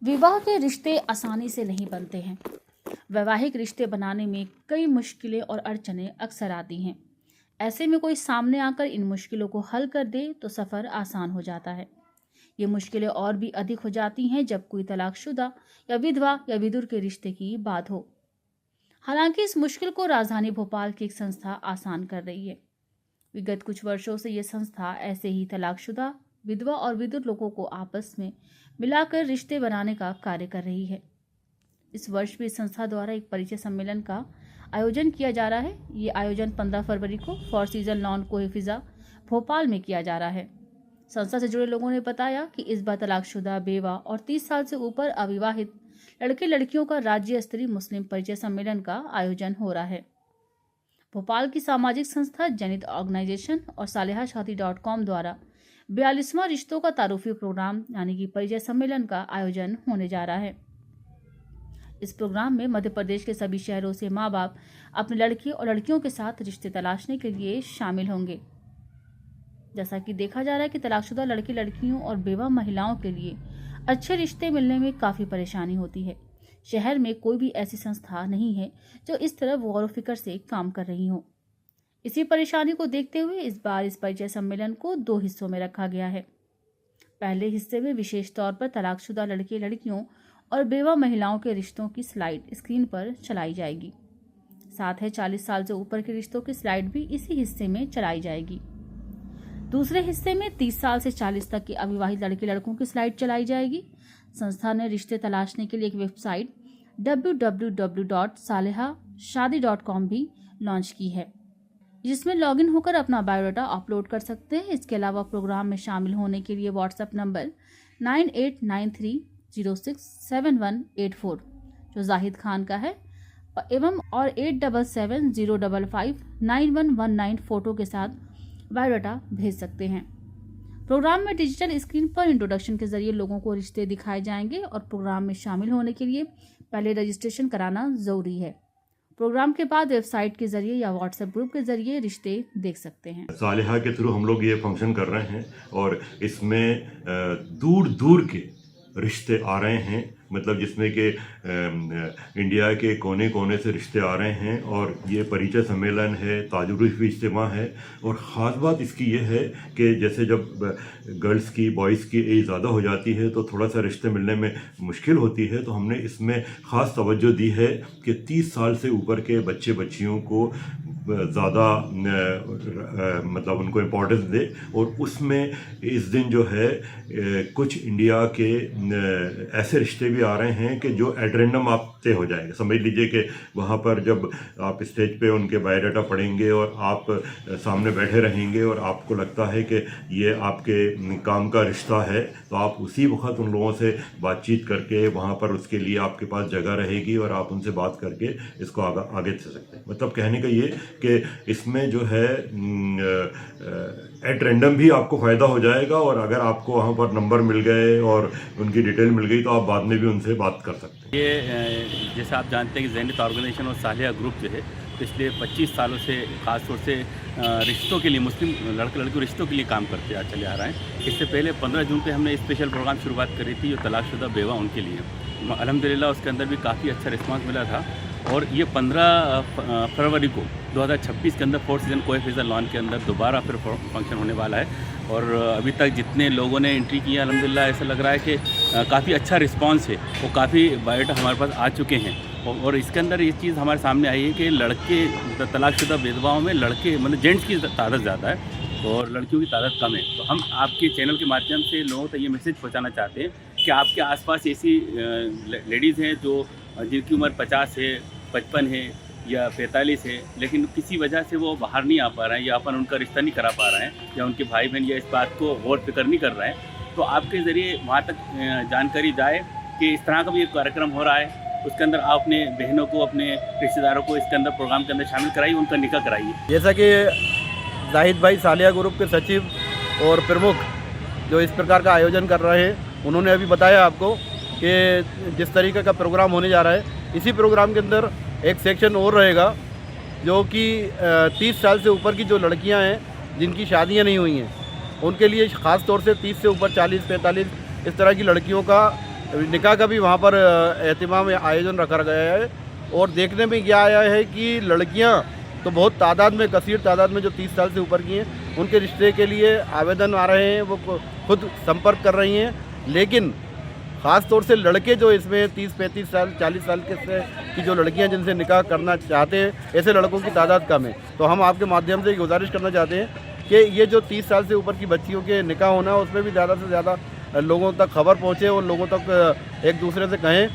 विवाह के रिश्ते आसानी से नहीं बनते हैं। वैवाहिक रिश्ते बनाने में कई मुश्किलें और अड़चनें अक्सर आती हैं। ऐसे में कोई सामने आकर इन मुश्किलों को हल कर दे तो सफ़र आसान हो जाता है। ये मुश्किलें और भी अधिक हो जाती हैं जब कोई तलाकशुदा या विधवा या विधुर के रिश्ते की बात हो। हालांकि इस मुश्किल को राजधानी भोपाल की एक संस्था आसान कर रही है। विगत कुछ वर्षों से ये संस्था ऐसे ही तलाकशुदा, विधवा और विधुर लोगों को आपस में मिलाकर रिश्ते बनाने का कार्य कर रही है। इस वर्ष भी संस्था द्वारा एक परिचय सम्मेलन का आयोजन किया जा रहा है। ये आयोजन 15 फरवरी को फोर सीजन लॉन कोहिफिजा भोपाल में किया जा रहा है। संस्था से जुड़े लोगों ने बताया कि इस बार तलाकशुदा, बेवा और 30 साल से ऊपर अविवाहित लड़के लड़कियों का राज्य स्तरीय मुस्लिम परिचय सम्मेलन का आयोजन हो रहा है। भोपाल की सामाजिक संस्था जनित ऑर्गेनाइजेशन और सालेहाशादी.com द्वारा 42वां रिश्तों का तारुफी प्रोग्राम यानी कि परिचय सम्मेलन का आयोजन होने जा रहा है। इस प्रोग्राम में मध्य प्रदेश के सभी शहरों से माँ बाप अपने लड़के और लड़कियों के साथ रिश्ते तलाशने के लिए शामिल होंगे। जैसा कि देखा जा रहा है कि तलाकशुदा लड़के लड़कियों और बेवा महिलाओं के लिए अच्छे रिश्ते मिलने में काफ़ी परेशानी होती है। शहर में कोई भी ऐसी संस्था नहीं है जो इस तरह गौर व फिक्र से काम कर रही हो। इसी परेशानी को देखते हुए इस बार इस परिचय सम्मेलन को 2 हिस्सों में रखा गया है। पहले हिस्से में विशेष तौर पर तलाकशुदा लड़के लड़कियों और बेवा महिलाओं के रिश्तों की स्लाइड स्क्रीन पर चलाई जाएगी। साथ ही 40 साल से ऊपर के रिश्तों की स्लाइड भी इसी हिस्से में चलाई जाएगी। दूसरे हिस्से में 30 साल से 40 तक के अविवाहित लड़के लड़कों की स्लाइड चलाई जाएगी। संस्था ने रिश्ते तलाशने के लिए एक वेबसाइट www.salehashadi.com भी लॉन्च की है, जिसमें लॉगिन होकर अपना बायोडाटा अपलोड कर सकते हैं। इसके अलावा प्रोग्राम में शामिल होने के लिए व्हाट्सएप नंबर 9893067184 जो जाहिद खान का है एवं और 8770559119 फोटो के साथ बायोडाटा भेज सकते हैं। प्रोग्राम में डिजिटल स्क्रीन पर इंट्रोडक्शन के जरिए लोगों को रिश्ते दिखाए जाएंगे और प्रोग्राम में शामिल होने के लिए पहले रजिस्ट्रेशन कराना जरूरी है। प्रोग्राम के बाद वेबसाइट के जरिए या व्हाट्सएप ग्रुप के जरिए रिश्ते देख सकते हैं। सालेहा के थ्रू हम लोग ये फंक्शन कर रहे हैं और इसमें दूर दूर के रिश्ते आ रहे हैं, मतलब जिसमें कि इंडिया के कोने कोने से रिश्ते आ रहे हैं। और ये परिचय सम्मेलन है, तारुफी इज्तिमा है। और ख़ास बात इसकी ये है कि जैसे जब गर्ल्स की बॉयज़ की एज ज़्यादा हो जाती है तो थोड़ा सा रिश्ते मिलने में मुश्किल होती है, तो हमने इसमें ख़ास तवज्जो दी है कि 30 साल से ऊपर के बच्चे बच्चियों को ज़्यादा मतलब उनको इम्पोर्टेंस दे। और उसमें इस दिन जो है कुछ इंडिया के ऐसे रिश्ते भी आ रहे हैं कि जो एट रैंडम आप तय हो जाएंगे। समझ लीजिए कि वहाँ पर जब आप स्टेज पे उनके बायोडाटा पढ़ेंगे और आप सामने बैठे रहेंगे और आपको लगता है कि ये आपके काम का रिश्ता है, तो आप उसी वक्त उन लोगों से बातचीत करके वहाँ पर उसके लिए आपके पास जगह रहेगी और आप उनसे बात करके इसको आगे चल सकते हैं। मतलब कहने का ये कि इसमें जो है एट रैंडम भी आपको फ़ायदा हो जाएगा। और अगर आपको वहाँ पर नंबर मिल गए और उनकी डिटेल मिल गई तो आप बाद में भी उनसे बात कर सकते हैं। ये जैसे आप जानते हैं कि जनित ऑर्गेनाइजेशन और सालेहा ग्रुप जो है पिछले 25 सालों से ख़ासतौर से रिश्तों के लिए, मुस्लिम लड़के लड़कियों रिश्तों के लिए काम करते चले आ रहे हैं। इससे पहले 15 जून पे हमने स्पेशल प्रोग्राम शुरुआत करी थी जो तलाकशुदा बेवा उनके लिए। अल्हम्दुलिल्लाह उसके अंदर भी काफ़ी अच्छा रिस्पांस मिला था। और ये 15 फरवरी को 2026 के अंदर फोर्थ सीजन कोहिफिजा लॉन के अंदर दोबारा फिर फंक्शन होने वाला है। और अभी तक जितने लोगों ने एंट्री किया अल्हम्दुलिल्लाह ऐसा लग रहा है कि काफ़ी अच्छा रिस्पांस है। वो काफ़ी बायोडाटा हमारे पास आ चुके हैं। और इसके अंदर ये चीज़ हमारे सामने आई है कि लड़के तलाकशुदा विधवाओं में लड़के मतलब जेंट्स की तादाद ज़्यादा है और लड़कियों की तादाद कम है। तो हम आपके चैनल के माध्यम से लोगों तक ये मैसेज पहुँचाना चाहते हैं कि आपके आसपास ऐसी लेडीज़ हैं जो जिनकी उम्र 50 है, 55 है या 45 है, लेकिन किसी वजह से वो बाहर नहीं आ पा रहे हैं या अपन उनका रिश्ता नहीं करा पा रहे हैं या उनके भाई बहन या इस बात को गौर फिक्र नहीं कर रहे हैं। तो आपके ज़रिए वहाँ तक जानकारी जाए कि इस तरह का भी एक कार्यक्रम हो रहा है। उसके अंदर आप अपने बहनों को, अपने रिश्तेदारों को इसके अंदर प्रोग्राम के अंदर शामिल कराइए, उनका निकाह कराइए। जैसा कि जाहिद भाई सालेहा ग्रुप के सचिव और प्रमुख जो इस प्रकार का आयोजन कर रहे हैं, उन्होंने अभी बताया आपको कि जिस तरीके का प्रोग्राम होने जा रहा है, इसी प्रोग्राम के अंदर एक सेक्शन और रहेगा जो कि 30 साल से ऊपर की जो लड़कियां हैं जिनकी शादियां नहीं हुई हैं, उनके लिए ख़ास तौर से 30 से ऊपर 40, 45 इस तरह की लड़कियों का निकाह का भी वहाँ पर एहतिमाम आयोजन रखा गया है। और देखने में क्या आया है कि लड़कियाँ तो बहुत तादाद में, कसीर तादाद में जो 30 साल से ऊपर की हैं, उनके रिश्ते के लिए आवेदन आ रहे हैं, वो खुद संपर्क कर रही हैं। लेकिन ख़ास तौर से लड़के जो इसमें 30-35 साल 40 साल की जो लड़कियां जिनसे निकाह करना चाहते हैं, ऐसे लड़कों की तादाद कम है। तो हम आपके माध्यम से गुजारिश करना चाहते हैं कि ये जो 30 साल से ऊपर की बच्चियों के निकाह होना, उसमें भी ज़्यादा से ज़्यादा लोगों तक खबर पहुँचे और लोगों तक एक दूसरे से कहें